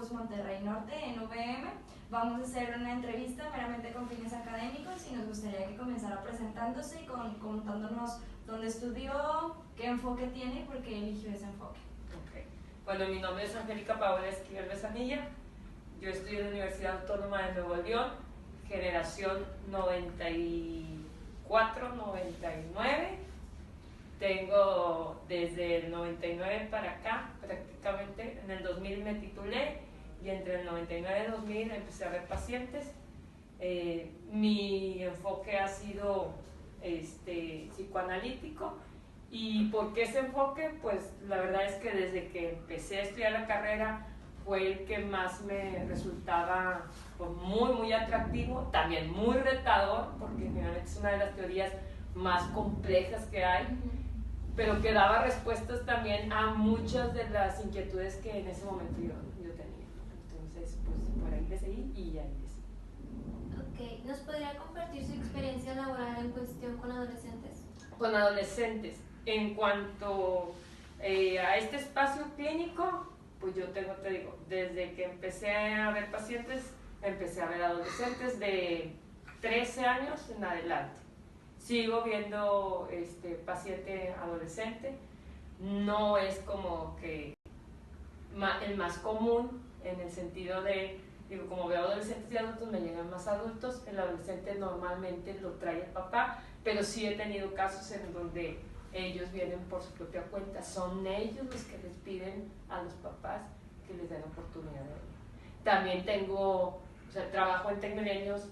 Campus Monterrey Norte en UVM. Vamos a hacer una entrevista meramente con fines académicos y nos gustaría que comenzara presentándose y contándonos dónde estudió, qué enfoque tiene y por qué eligió ese enfoque. Okay. Bueno, mi nombre es Angélica Paola Esquivel Besanilla. Yo estudié en la Universidad Autónoma de Nuevo León, generación 94-99. Tengo desde el 99 para acá, prácticamente. En el 2000 me titulé y entre el 99 y el 2000 empecé a ver pacientes. Mi enfoque ha sido psicoanalítico. ¿Y por qué ese enfoque? Pues la verdad es que desde que empecé a estudiar la carrera fue el que más me resultaba pues, muy atractivo, también muy retador, porque generalmente es una de las teorías más complejas que hay, pero que daba respuestas también a muchas de las inquietudes que en ese momento yo tenía. Entonces, pues por ahí le seguí y ahí le seguí. Ok, ¿nos podría compartir su experiencia laboral en cuestión con adolescentes? Con adolescentes. En cuanto a este espacio clínico, pues yo te digo, desde que empecé a ver pacientes, empecé a ver adolescentes de 13 años en adelante. Sigo viendo paciente adolescente, no es como que el más común en el sentido de, digo, como veo adolescentes y adultos, me llegan más adultos, el adolescente normalmente lo trae el papá, pero sí he tenido casos en donde ellos vienen por su propia cuenta, son ellos los que les piden a los papás que les den oportunidad de venir. También trabajo en Tecmilenios,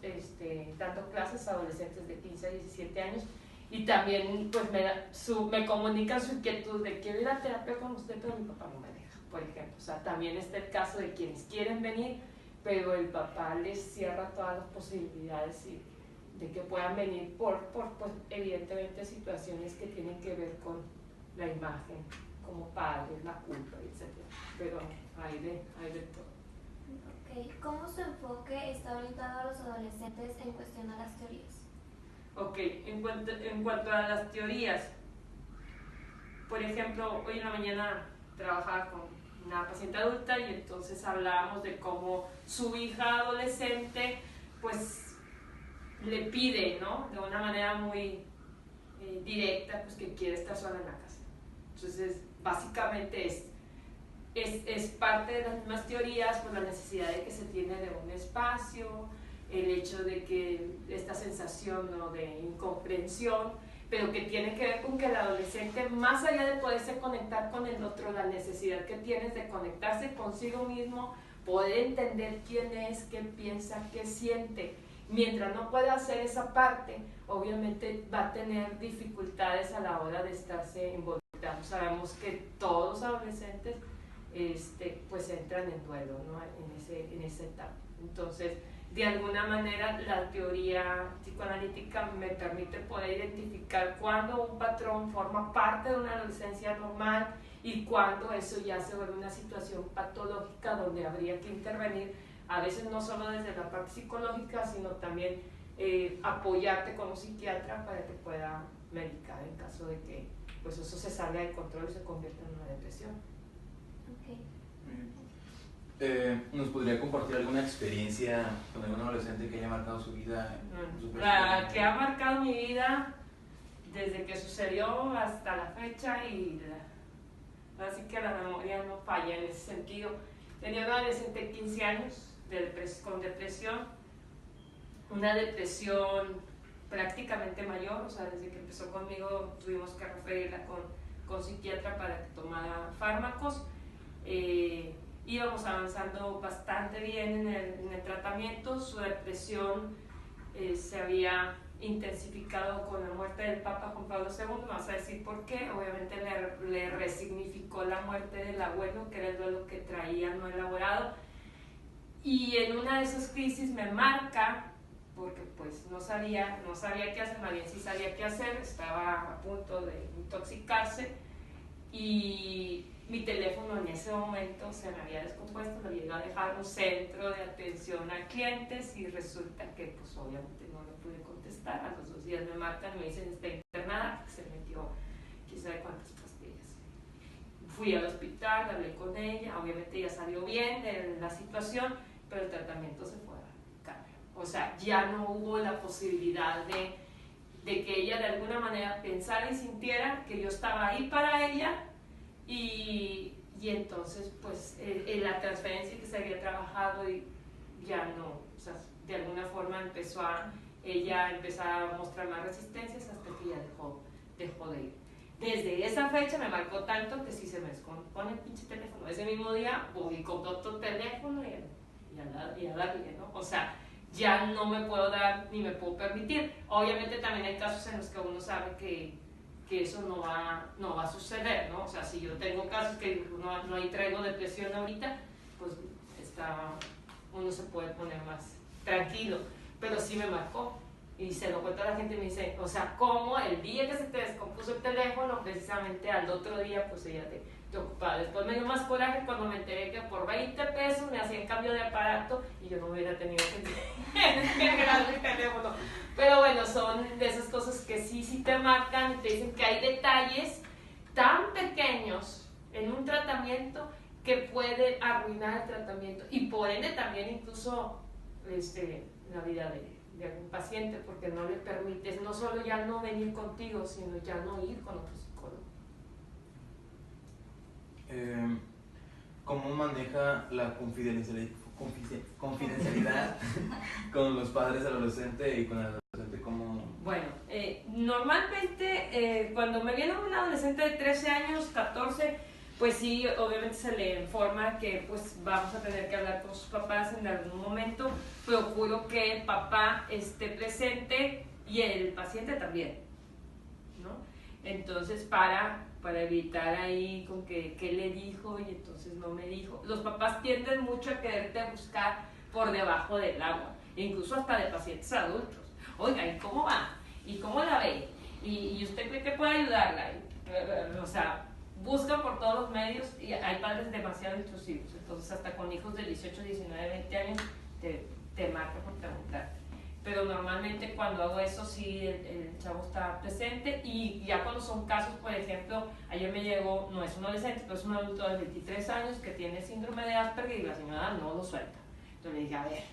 dando clases a adolescentes de 15 a 17 años y también pues me comunican su inquietud de quiero ir a terapia con usted, pero mi papá no me deja, por ejemplo. O sea, también está el caso de quienes quieren venir, pero el papá les cierra todas las posibilidades de que puedan venir por pues, evidentemente situaciones que tienen que ver con la imagen como padres, la culpa, etc. Pero hay de todo. Okay. ¿Cómo su enfoque está orientado a los adolescentes en cuestión a las teorías? Ok, en cuanto a las teorías, por ejemplo, hoy en la mañana trabajaba con una paciente adulta y entonces hablábamos de cómo su hija adolescente pues le pide, ¿no? De una manera muy directa, pues que quiere estar sola en la casa. Entonces, básicamente es parte de las mismas teorías, pues la necesidad de que se tiene de un espacio, el hecho de que esta sensación, ¿no?, de incomprensión, pero que tiene que ver con que el adolescente, más allá de poderse conectar con el otro, la necesidad que tiene es de conectarse consigo mismo, poder entender quién es, qué piensa, qué siente. Mientras no pueda hacer esa parte, obviamente va a tener dificultades a la hora de estarse involucrando. Sabemos que todos los adolescentes pues entran en duelo, ¿no?, en esa etapa. Entonces, de alguna manera, la teoría psicoanalítica me permite poder identificar cuándo un patrón forma parte de una adolescencia normal y cuándo eso ya se vuelve una situación patológica donde habría que intervenir, a veces no solo desde la parte psicológica, sino también apoyarte con un psiquiatra para que pueda medicar en caso de que pues eso se salga de control y se convierta en una depresión. Okay. ¿Nos podría compartir alguna experiencia con algún adolescente que haya marcado su vida? La que ha marcado mi vida desde que sucedió hasta la fecha así que la memoria no falla en ese sentido. Tenía un adolescente de 15 años con depresión, una depresión prácticamente mayor, o sea, desde que empezó conmigo tuvimos que referirla con psiquiatra para que tomara fármacos. Íbamos avanzando bastante bien en el tratamiento, su depresión se había intensificado con la muerte del Papa Juan Pablo II, vas a decir por qué, obviamente le resignificó la muerte del abuelo, que era el duelo que traía no elaborado, y en una de esas crisis me marca, porque pues no sabía qué hacer, más bien sí sabía qué hacer, estaba a punto de intoxicarse, y mi teléfono en ese momento se me había descompuesto, lo llegué a dejar en un centro de atención a clientes y resulta que pues obviamente no le pude contestar. A los 2 días me marcan y me dicen está internada, se metió quién sabe cuántas pastillas. fui al hospital, hablé con ella, obviamente ella salió bien de la situación, pero el tratamiento se fue a cambio. O sea, ya no hubo la posibilidad de que ella de alguna manera pensara y sintiera que yo estaba ahí para ella, y entonces pues en la transferencia que se había trabajado y ya no, o sea, de alguna forma ella empezar a mostrar más resistencias hasta que ya dejó de ir. Desde esa fecha me marcó tanto que si se me descompone el pinche teléfono, ese mismo día voy y compro otro teléfono y a darle, ¿no? O sea, ya no me puedo dar ni me puedo permitir. Obviamente también hay casos en los que uno sabe que eso no va a suceder, ¿no? O sea, si yo tengo casos que no hay traigo depresión ahorita, pues uno se puede poner más tranquilo, pero sí me marcó. Y se lo cuento a la gente y me dice, o sea, ¿cómo el día que se te descompuso el teléfono, precisamente al otro día, pues ella te ocupaba? Después me dio más coraje cuando me enteré que por 20 pesos me hacían cambio de aparato y yo no hubiera tenido que cargar el teléfono. Pero bueno, son de esas cosas que sí te marcan y te dicen que hay detalles tan pequeños en un tratamiento que puede arruinar el tratamiento y por ende también incluso la vida de algún paciente, porque no le permites no solo ya no venir contigo, sino ya no ir con otro psicólogo. ¿Cómo maneja la confidencialidad con los padres del adolescente y con el adolescente? ¿Cómo? Bueno, normalmente cuando me viene un adolescente de 13 años, 14, pues sí, obviamente se le informa que pues vamos a tener que hablar con sus papás en algún momento. Procuro que el papá esté presente y el paciente también, ¿no? Entonces para evitar ahí con que qué le dijo y entonces no me dijo. Los papás tienden mucho a quererte buscar por debajo del agua, incluso hasta de pacientes adultos. Oiga, ¿y cómo va? ¿Y cómo la ve? ¿Y usted cree que puede ayudarla? O sea, buscan por todos los medios y hay padres demasiado intrusivos, entonces hasta con hijos de 18, 19, 20 años te marca por preguntarte. Pero normalmente cuando hago eso sí el chavo está presente, y ya cuando son casos, por ejemplo, ayer me llegó, no es un adolescente, pero es un adulto de 23 años que tiene síndrome de Asperger y la señora no lo suelta. Entonces le dije, a ver,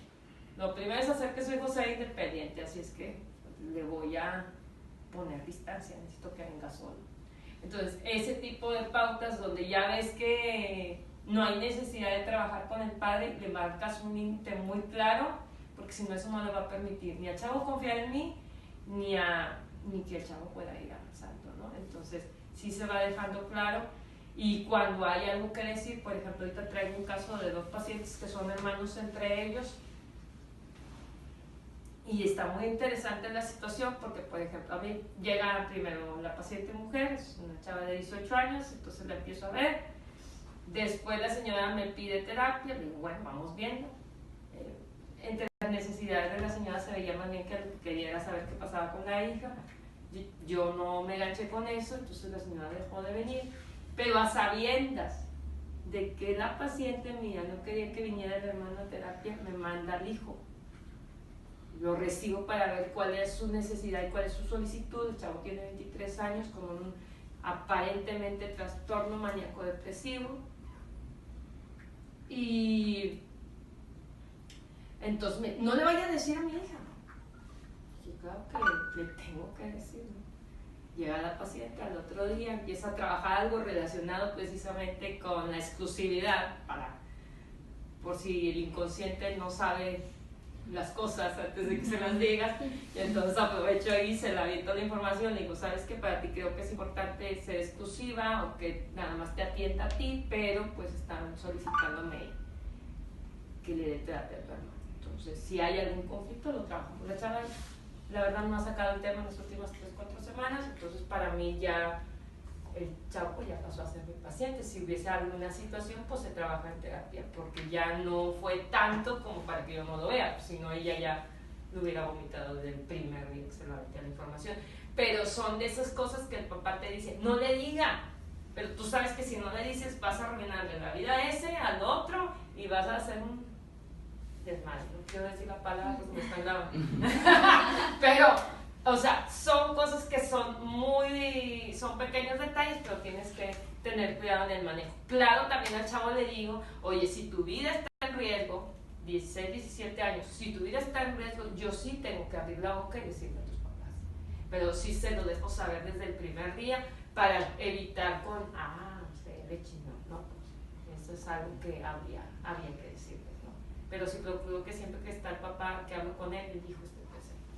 lo primero es hacer que su hijo sea independiente, así es que le voy a poner distancia, necesito que venga solo. Entonces, ese tipo de pautas donde ya ves que no hay necesidad de trabajar con el padre, le marcas un límite muy claro, porque si no, eso no le va a permitir ni al chavo confiar en mí, ni que el chavo pueda ir avanzando, ¿no? Entonces, sí se va dejando claro, y cuando hay algo que decir, por ejemplo, ahorita traigo un caso de 2 pacientes que son hermanos entre ellos, y está muy interesante la situación porque, por ejemplo, a mí llega primero la paciente mujer, es una chava de 18 años, entonces la empiezo a ver. Después la señora me pide terapia, le digo, bueno, vamos viendo. Entre las necesidades de la señora se veía más bien que quería era saber qué pasaba con la hija. Yo no me ganché con eso, entonces la señora dejó de venir. Pero a sabiendas de que la paciente mía no quería que viniera el hermano a terapia, me manda al hijo. Lo recibo para ver cuál es su necesidad y cuál es su solicitud. El chavo tiene 23 años con un aparentemente trastorno maníaco depresivo. Y entonces, no le vaya a decir a mi hija. Yo claro que le tengo que decir, ¿no? Llega la paciente al otro día, empieza a trabajar algo relacionado precisamente con la exclusividad, por si el inconsciente no sabe las cosas antes de que se las digas, y entonces aprovecho ahí, se la aviento la información, le digo, sabes que para ti creo que es importante ser exclusiva o que nada más te atienda a ti, pero pues están solicitándome que le dé terapia a tu hermano. Entonces, si hay algún conflicto, lo trabajo con la chava. La verdad no ha sacado el tema en las últimas 3-4 semanas, entonces para mí ya el chavo pues ya pasó a ser mi paciente. Si hubiese alguna situación, pues se trabaja en terapia, porque ya no fue tanto como para que yo no lo vea, pues, si no ella ya lo hubiera vomitado desde el primer día que se le aventé la información. Pero son de esas cosas que el papá te dice, no le diga, pero tú sabes que si no le dices vas a arruinarle la vida a ese, al otro, y vas a hacer un desmadre. No quiero decir la palabra porque me están grabando. Pero o sea, son cosas que son pequeños detalles, pero tienes que tener cuidado en el manejo. Claro, también al chavo le digo, oye, si tu vida está en riesgo, 16, 17 años, si tu vida está en riesgo, yo sí tengo que abrir la boca y decirle a tus papás. Pero sí se lo dejo saber desde el primer día para evitar leche, no, pues eso es algo que había que decirles, ¿no? Pero sí procuro que siempre que está el papá, que hablo con él, el hijo esté presente.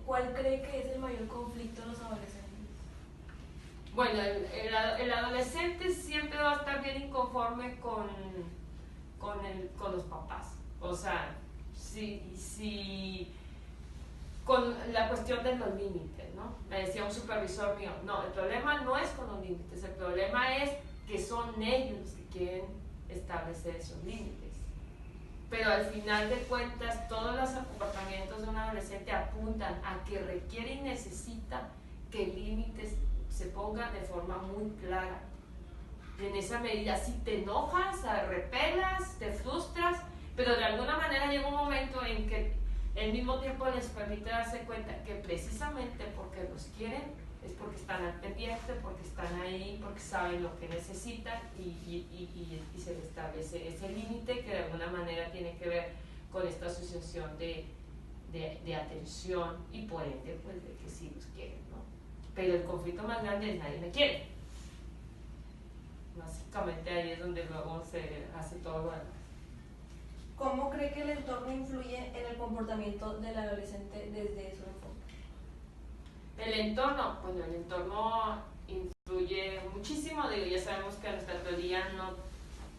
¿Cuál cree que es el mayor conflicto en los adolescentes? Bueno, el adolescente siempre va a estar bien inconforme con los papás. O sea, si con la cuestión de los límites, ¿no? Me decía un supervisor mío, no, el problema no es con los límites, el problema es que son ellos los que quieren establecer esos límites. Pero al final de cuentas, todos los comportamientos de un adolescente apuntan a que requiere y necesita que límites se pongan de forma muy clara. En esa medida, si te enojas, repelas, te frustras, pero de alguna manera llega un momento en que al mismo tiempo les permite darse cuenta que precisamente porque los quieren es porque están al pendiente, porque están ahí, porque saben lo que necesitan y se les establece ese límite que de alguna manera tiene que ver con esta asociación de atención y por ende pues de que sí los quieren, ¿no? Pero el conflicto más grande es nadie me quiere. Básicamente ahí es donde luego se hace todo lo demás. ¿Cómo cree que el entorno influye en el comportamiento del adolescente desde su enfoque? El entorno, bueno, el entorno influye muchísimo, ya sabemos que nuestra teoría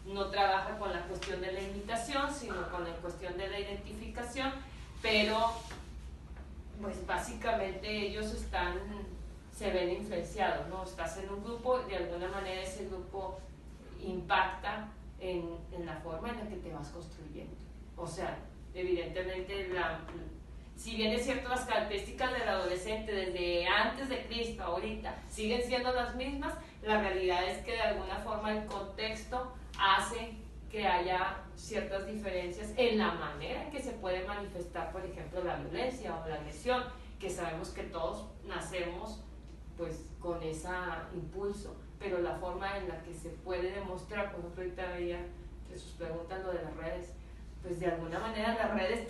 no trabaja con la cuestión de la imitación, sino con la cuestión de la identificación, pero pues básicamente ellos se ven influenciados, ¿no? Estás en un grupo, de alguna manera ese grupo impacta en la forma en la que te vas construyendo. O sea, evidentemente, si bien es cierto, las características del adolescente desde antes de Cristo, ahorita, siguen siendo las mismas, la realidad es que de alguna forma el contexto hace que haya ciertas diferencias en la manera en que se puede manifestar, por ejemplo, la violencia o la agresión, que sabemos que todos nacemos pues con ese impulso, pero la forma en la que se puede demostrar, por ejemplo, ahorita veía que sus preguntas lo de las redes, pues de alguna manera las redes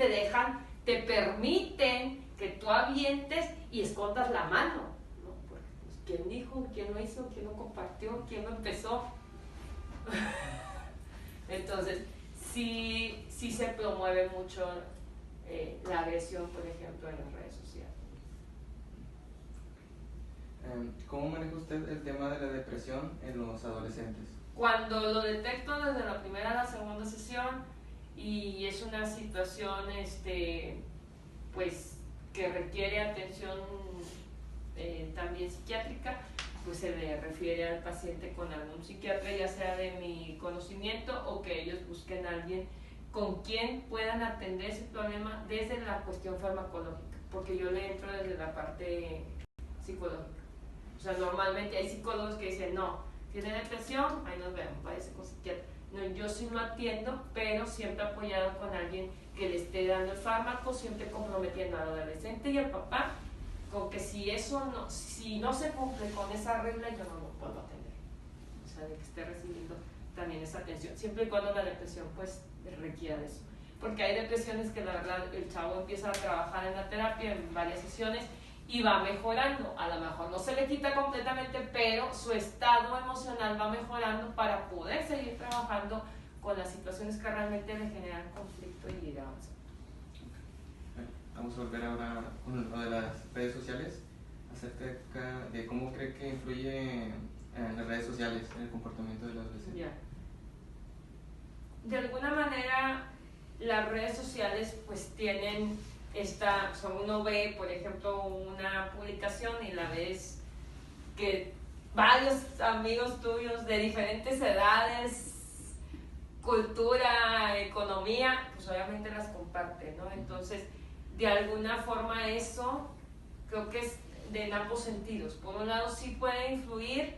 te permiten que tú avientes y escondas la mano, ¿no? Porque, pues, ¿quién dijo? ¿Quién lo hizo? ¿Quién lo compartió? ¿Quién lo empezó? Entonces, sí se promueve mucho la agresión, por ejemplo, en las redes sociales. ¿Cómo maneja usted el tema de la depresión en los adolescentes? Cuando lo detecto desde la primera a la segunda sesión y es una situación pues que requiere atención también psiquiátrica, pues se le refiere al paciente con algún psiquiatra, ya sea de mi conocimiento o que ellos busquen a alguien con quien puedan atender ese problema desde la cuestión farmacológica, porque yo le entro desde la parte psicológica. O sea, normalmente hay psicólogos que dicen, no, tiene depresión, ahí nos vemos, váyase con psiquiatra. No, yo sí lo atiendo, pero siempre apoyado con alguien que le esté dando el fármaco, siempre comprometiendo al adolescente y al papá, con que si no se cumple con esa regla, yo no lo puedo atender. O sea, de que esté recibiendo también esa atención, siempre y cuando la depresión pues requiera de eso. Porque hay depresiones que la verdad el chavo empieza a trabajar en la terapia en varias sesiones y va mejorando, a lo mejor no se le quita completamente, pero su estado emocional va mejorando para poder seguir trabajando con las situaciones que realmente le generan conflicto y ir avanzando. Vamos a volver ahora con lo de las redes sociales, acerca de cómo cree que influye en las redes sociales en el comportamiento de los adolescentes. Ya. De alguna manera las redes sociales pues tienen uno ve, por ejemplo, una publicación y la ves que varios amigos tuyos de diferentes edades, cultura, economía, pues obviamente las comparten, ¿no? Entonces, de alguna forma eso creo que es en ambos sentidos. Por un lado sí puede influir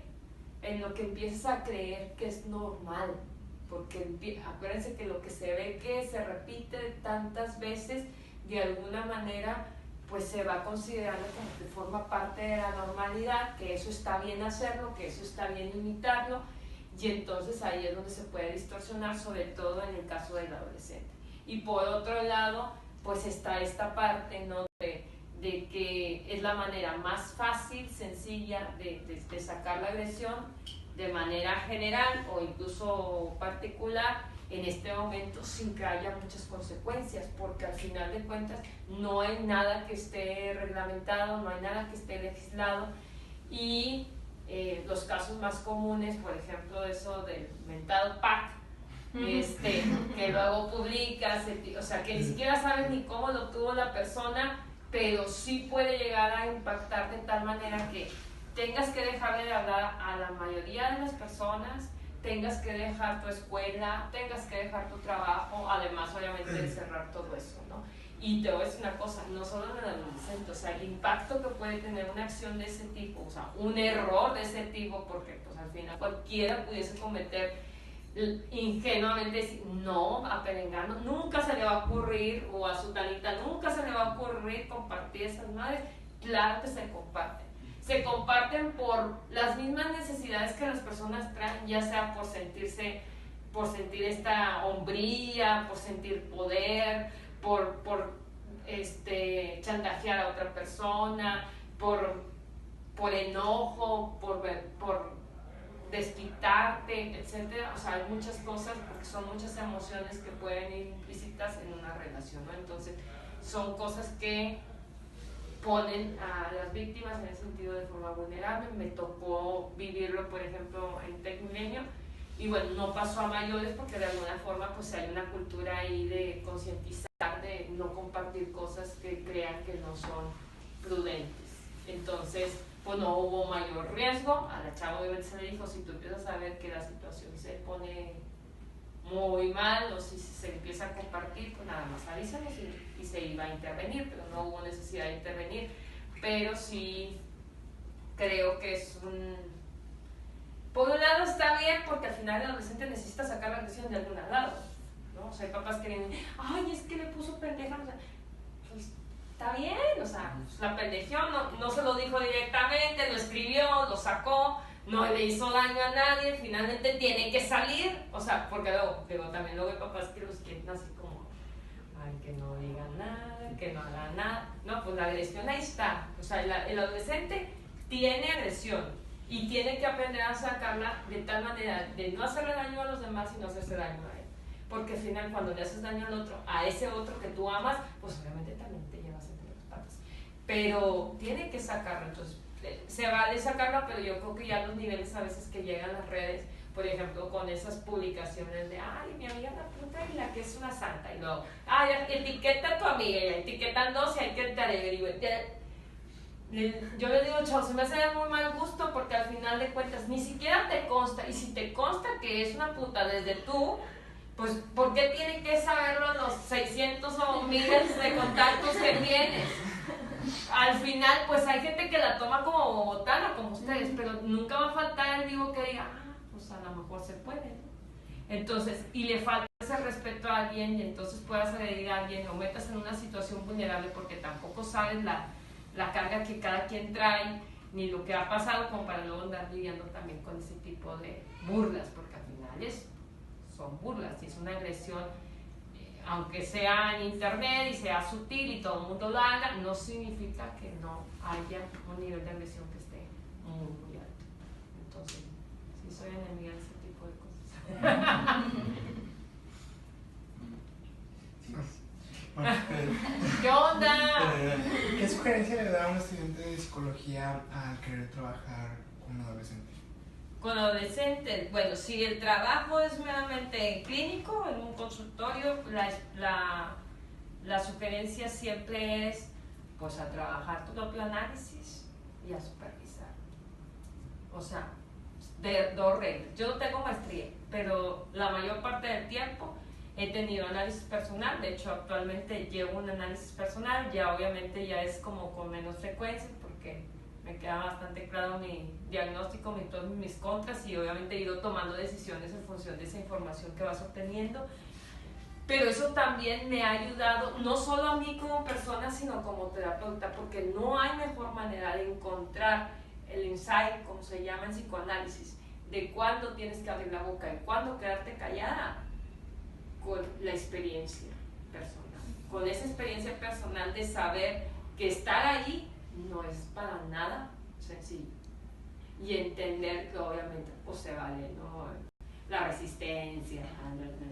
en lo que empiezas a creer que es normal, porque acuérdense que lo que se ve que se repite tantas veces, de alguna manera pues se va considerando como que forma parte de la normalidad, que eso está bien hacerlo, que eso está bien imitarlo, y entonces ahí es donde se puede distorsionar, sobre todo en el caso del adolescente. Y por otro lado, pues está esta parte, ¿no?, de que es la manera más fácil, sencilla de sacar la agresión de manera general o incluso particular en este momento sin que haya muchas consecuencias, porque al final de cuentas no hay nada que esté reglamentado, no hay nada que esté legislado, y los casos más comunes, por ejemplo, eso del mentado pack, que luego publicas, o sea, que ni siquiera sabes ni cómo lo tuvo la persona, pero sí puede llegar a impactar de tal manera que tengas que dejarle de hablar a la mayoría de las personas, tengas que dejar tu escuela, tengas que dejar tu trabajo, además obviamente de cerrar todo eso, ¿no? Y te voy a decir una cosa, no solo en el adolescente, o sea, el impacto que puede tener una acción de ese tipo, o sea, un error de ese tipo, porque pues al final cualquiera pudiese cometer ingenuamente decir, no, a Perengano nunca se le va a ocurrir, o a Sutanita nunca se le va a ocurrir compartir esas madres. Claro que se comparten por las mismas necesidades que las personas traen, ya sea por sentir esta hombría, por sentir poder, por chantajear a otra persona, por enojo, por desquitarte, etcétera. O sea, hay muchas cosas, porque son muchas emociones que pueden ir implícitas en una relación, ¿no? Entonces, son cosas que ponen a las víctimas en ese sentido de forma vulnerable. Me tocó vivirlo, por ejemplo, en Tecmilenio, y bueno, no pasó a mayores porque de alguna forma pues hay una cultura ahí de concientizar, de no compartir cosas que crean que no son prudentes. Entonces, pues no hubo mayor riesgo. A la chava obviamente se le dijo, si tú empiezas a ver que la situación se pone muy mal o si se empieza a compartir, pues nada más avísanos y se iba a intervenir, pero no hubo necesidad de intervenir. Pero sí creo que es por un lado está bien, porque al final el adolescente necesita sacar la agresión de algún lado, ¿no? O sea, hay papás que vienen, ay, es que le puso pendeja, o sea, pues está bien, o sea, pues, la pendejió, no se lo dijo directamente, lo escribió, lo sacó, no le hizo daño a nadie, finalmente tiene que salir, o sea, porque luego también luego hay papás que los quieren así como, ay, que no digan nada, que no hagan nada. No, pues la agresión ahí está, o sea, el adolescente tiene agresión y tiene que aprender a sacarla de tal manera de no hacerle daño a los demás y no hacerse daño a él, porque al final cuando le haces daño al otro, a ese otro que tú amas, pues obviamente también te llevas entre las patas, pero tiene que sacarlo. Entonces se vale sacarla, pero yo creo que ya los niveles a veces que llegan a las redes, por ejemplo, con esas publicaciones de, ay, mi amiga la puta y la que es una santa, y luego, ay, etiqueta a tu amiga, y etiquetan dos y hay que te alegre. Yo les digo, chao, se me hace de muy mal gusto, porque al final de cuentas ni siquiera te consta, y si te consta que es una puta desde tú, pues ¿por qué tienen que saberlo los 600 o miles de contactos que tienes? Al final, pues hay gente que la toma como bogotana, como ustedes, pero nunca va a faltar el vivo que diga, pues a lo mejor se puede, ¿no? Entonces, y le falta ese respeto a alguien, y entonces puedas agredir a alguien o metas en una situación vulnerable, porque tampoco sabes la carga que cada quien trae, ni lo que ha pasado, como para luego andar lidiando también con ese tipo de burlas, porque al final son burlas y es una agresión. Aunque sea en internet y sea sutil y todo el mundo lo haga, no significa que no haya un nivel de agresión que esté muy, muy alto. Entonces, sí soy enemiga de ese tipo de cosas. ¿Qué onda? ¿Qué sugerencia le da a un estudiante de psicología al querer trabajar con un adolescente? Con adolescentes, bueno, si el trabajo es meramente clínico, en un consultorio, la sugerencia siempre es pues a trabajar tu propio análisis y a supervisar. O sea, de dos reglas. Yo no tengo maestría, pero la mayor parte del tiempo he tenido análisis personal. De hecho, actualmente llevo un análisis personal, ya obviamente ya es como con menos frecuencia, porque me queda bastante claro mi diagnóstico, mis pros y mis contras, y obviamente he ido tomando decisiones en función de esa información que vas obteniendo. Pero eso también me ha ayudado, no solo a mí como persona, sino como terapeuta, porque no hay mejor manera de encontrar el insight, como se llama en psicoanálisis, de cuándo tienes que abrir la boca y cuándo quedarte callada, con la experiencia personal. Con esa experiencia personal de saber que estar ahí no es para nada sencillo. Y entender que obviamente pues se vale, ¿no? La resistencia,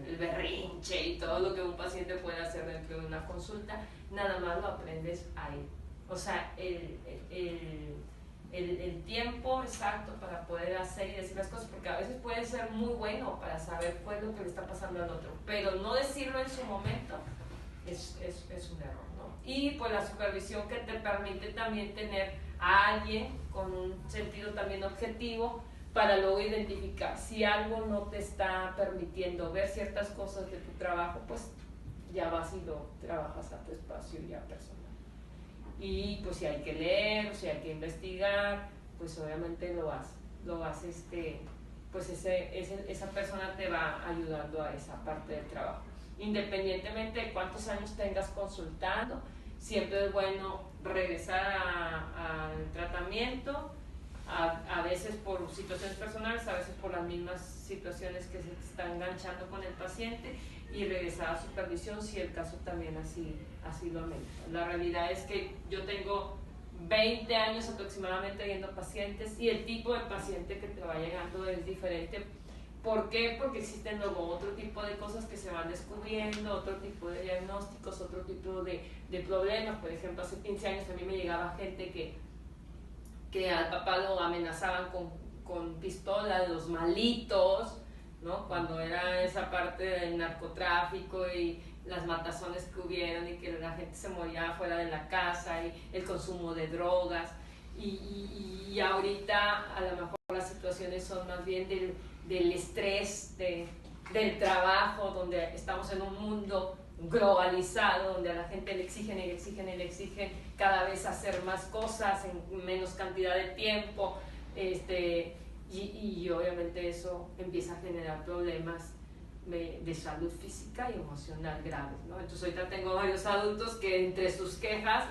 el berrinche y todo lo que un paciente puede hacer dentro de una consulta, nada más lo aprendes ahí. O sea, el tiempo exacto para poder hacer y decir las cosas, porque a veces puede ser muy bueno para saber qué es lo que le está pasando al otro, pero no decirlo en su momento es un error, ¿no? Y pues la supervisión que te permite también tener a alguien con un sentido también objetivo para luego identificar si algo no te está permitiendo ver ciertas cosas de tu trabajo, pues ya vas y lo trabajas a tu espacio ya personal. Y pues si hay que leer, o si hay que investigar, pues obviamente lo vas pues esa persona te va ayudando a esa parte del trabajo. Independientemente de cuántos años tengas consultando, siempre es bueno regresar al tratamiento, a veces por situaciones personales, a veces por las mismas situaciones que se están enganchando con el paciente, y regresar a supervisión si el caso también así lo amerita. La realidad es que yo tengo 20 años aproximadamente viendo pacientes y el tipo de paciente que te va llegando es diferente. ¿Por qué? Porque existen luego otro tipo de cosas que se van descubriendo, otro tipo de diagnósticos, otro tipo de problemas. Por ejemplo, hace 15 años a mí me llegaba gente que al papá lo amenazaban con pistola, los malitos, ¿no? Cuando era esa parte del narcotráfico y las matazones que hubieron y que la gente se moría fuera de la casa y el consumo de drogas. Y ahorita a lo mejor las situaciones son más bien del estrés, del trabajo, donde estamos en un mundo globalizado, donde a la gente le exigen cada vez hacer más cosas en menos cantidad de tiempo, y obviamente eso empieza a generar problemas de salud física y emocional graves, ¿no? Entonces ahorita tengo varios adultos que entre sus quejas,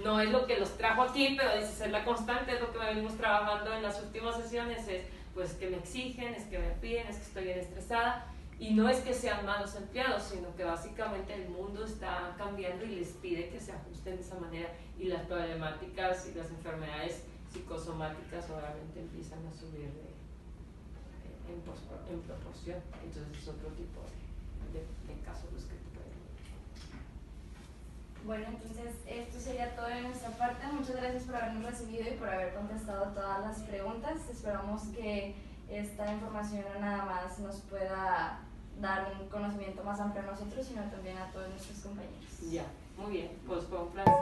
no es lo que los trajo aquí, pero dices, es la constante, es lo que venimos trabajando en las últimas sesiones, es pues que me exigen, es que me piden, es que estoy bien estresada. Y no es que sean malos empleados, sino que básicamente el mundo está cambiando y les pide que se ajusten de esa manera, y las problemáticas y las enfermedades psicosomáticas obviamente empiezan a subir en proporción. Entonces es otro tipo de casos los que te pueden. Bueno, entonces esto sería todo de nuestra parte. Muchas gracias por habernos recibido y por haber contestado todas las preguntas. Esperamos que esta información no nada más nos pueda dar un conocimiento más amplio a nosotros, sino también a todos nuestros compañeros. Ya, muy bien, pues fue un placer.